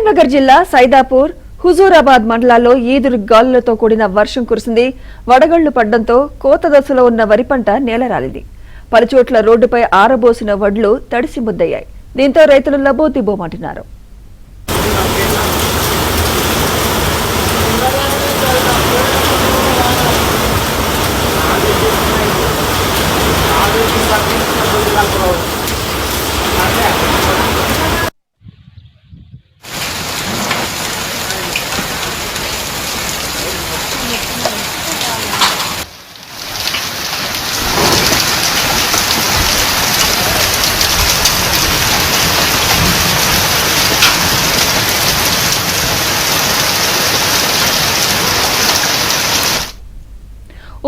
కరీంనగర్ జిల్లా సైదాపూర్ హుజూరాబాద్ మండలాల్లో ఈదురు గాలులతో కూడిన వర్షం కురిసింది. వడగళ్లు పడ్డంతో కోత దశలో ఉన్న వరి పంట నేలరాలింది. పలుచోట్ల రోడ్డుపై ఆరబోసిన వడ్లు తడిసి ముద్దయ్యాయి. దీంతో రైతులు లబోదిబోమంటున్నారు.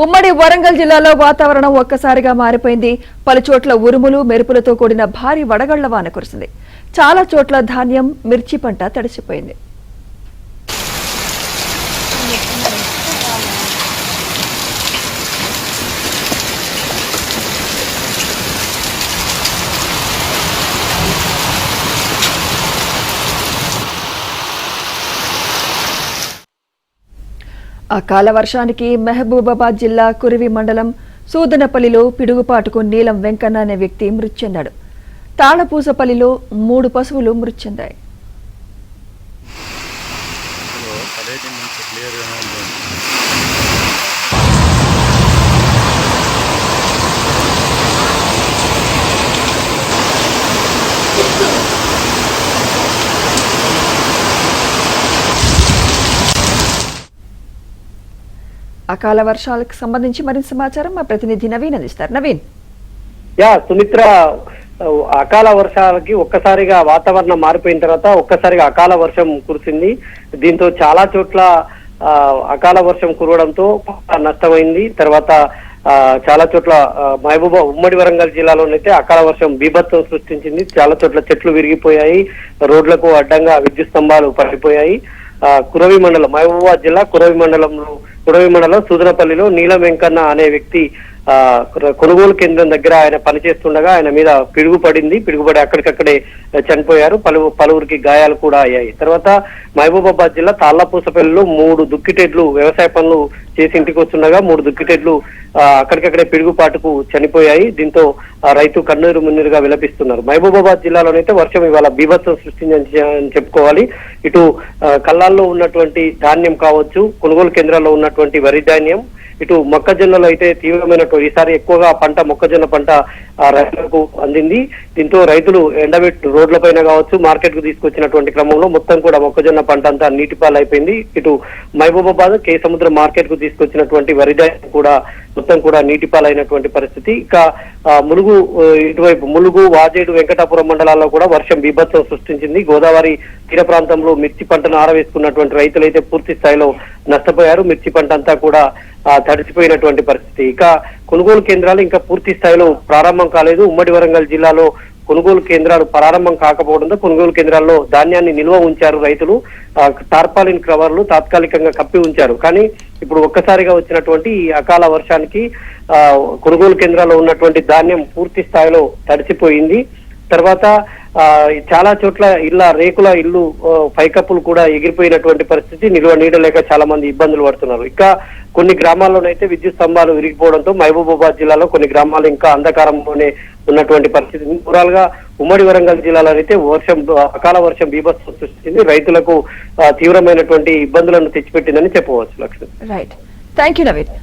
ఉమ్మడి వరంగల్ జిల్లాలో వాతావరణం ఒక్కసారిగా మారిపోయింది. పలుచోట్ల ఉరుములు మెరుపులతో కూడిన భారీ వడగళ్ల వాన కురిసింది. చాలా చోట్ల ధాన్యం, మిర్చి పంట తడిసిపోయింది. అకాల వర్షానికి మహబూబాబాద్ జిల్లా కురివి మండలం సూదనపల్లిలో పిడుగుపాటుకు నీలం వెంకన్న అనే వ్యక్తి మృతి చెందాడు. తాళపూసపల్లిలో 3 పశువులు మృతి చెందాయి. అకాల వర్షాలకు సంబంధించి మరింత సమాచారం మా ప్రతినిధి నవీన్ అందిస్తారు. నవీన్. సుమిత్ర, అకాల వర్షాలకి ఒక్కసారిగా వాతావరణం మారిపోయిన తర్వాత ఒక్కసారిగా అకాల వర్షం కురిసింది. దీంతో చాలా చోట్ల అకాల వర్షం కురవడంతో నష్టమైంది. తర్వాత చాలా చోట్ల ఉమ్మడి వరంగల్ జిల్లాలోనైతే అకాల వర్షం బీభత్సం సృష్టించింది. చాలా చోట్ల చెట్లు విరిగిపోయాయి, రోడ్లకు అడ్డంగా విద్యుత్ స్తంభాలు పడిపోయాయి. కురవి మండలం, మహబూబాబాద్ జిల్లా కురవి మండలం సూదనపల్లిలో నీలం వెంకన్న అనే వ్యక్తి కొనుగోలు కేంద్రం దగ్గర ఆయన పనిచేస్తుండగా ఆయన మీద పిడుగుపడి అక్కడికక్కడే చనిపోయారు. పలువురికి గాయాలు కూడా అయ్యాయి. తర్వాత మహబూబాబాద్ జిల్లా తాళ్లపూసపల్లిలో 3 దుక్కిటెడ్లు వ్యవసాయ పనులు చేసి ఇంటికి వస్తుండగా 3 దుక్కిటెడ్లు అక్కడికక్కడే పిడుగుపాటుకు చనిపోయాయి. దీంతో రైతు కన్నీరు మున్నీరుగా విలపిస్తున్నారు. మహబూబాబాద్ జిల్లాలోనైతే వర్షం ఇవాళ బీభత్సం సృష్టించని చెప్పుకోవాలి. ఇటు కల్లాల్లో ఉన్నటువంటి ధాన్యం కావచ్చు, కొనుగోలు కేంద్రాల్లో ఉన్నటువంటి వరి ధాన్యం, ఇటు మొక్కజొన్నలో అయితే తీవ్రమైనటువంటి ఈసారి ఎక్కువగా మొక్కజొన్న పంట రైతులకు అందింది. దీంతో రైతులు రోడ్లపైన కావచ్చు, మార్కెట్ కు తీసుకొచ్చినటువంటి క్రమంలో మొత్తం కూడా మొక్కజొన్న పంట అంతా నీటిపాలైపోయింది. ఇటు మహబూబాబాద్ కే సముద్రం మార్కెట్ కు తీసుకొచ్చినటువంటి వరి ధాన్యం కూడా మొత్తం కూడా నీటిపాలైనటువంటి పరిస్థితి. ఇక ఇటువైపు ములుగు, వాజేడు, వెంకటాపురం మండలాల్లో కూడా వర్షం బీభత్సం సృష్టించింది. గోదావరి తీర ప్రాంతంలో మిర్చి పంటను ఆరవేసుకున్నటువంటి రైతులైతే పూర్తి స్థాయిలో నష్టపోయారు. మిర్చి పంట అంతా కూడా తడిసిపోయినటువంటి పరిస్థితి. ఇక కొనుగోలు కేంద్రాలు ఇంకా పూర్తి స్థాయిలో ప్రారంభం కాలేదు. ఉమ్మడి వరంగల్ జిల్లాలో కొనుగోలు కేంద్రాలు ప్రారంభం కాకపోవడంతో కొనుగోలు కేంద్రాల్లో ధాన్యాన్ని నిల్వ ఉంచారు రైతులు. టార్పాలిన్ కవర్లు తాత్కాలికంగా కప్పి ఉంచారు. కానీ ఇప్పుడు ఒక్కసారిగా వచ్చినటువంటి ఈ అకాల వర్షానికి కొనుగోలు కేంద్రాల్లో ఉన్నటువంటి ధాన్యం పూర్తి స్థాయిలో తడిసిపోయింది. తర్వాత చాలా చోట్ల రేకుల ఇల్లు పైకప్పులు కూడా ఎగిరిపోయినటువంటి పరిస్థితి. నిల్వ నీడ లేక చాలా మంది ఇబ్బందులు పడుతున్నారు. ఇంకా కొన్ని గ్రామాల్లోనైతే విద్యుత్ స్తంభాలు విరిగిపోవడంతో మహబూబాబాద్ జిల్లాలో కొన్ని గ్రామాలు ఇంకా అంధకారంలోనే ఉన్నటువంటి పరిస్థితి. ఓవరాల్ గా ఉమ్మడి వరంగల్ జిల్లాలో అయితే అకాల వర్షం బీభత్సం సృష్టించింది. రైతులకు తీవ్రమైనటువంటి ఇబ్బందులను తెచ్చిపెట్టిందని చెప్పవచ్చు. Lakshmi. Right, thank you Naveen.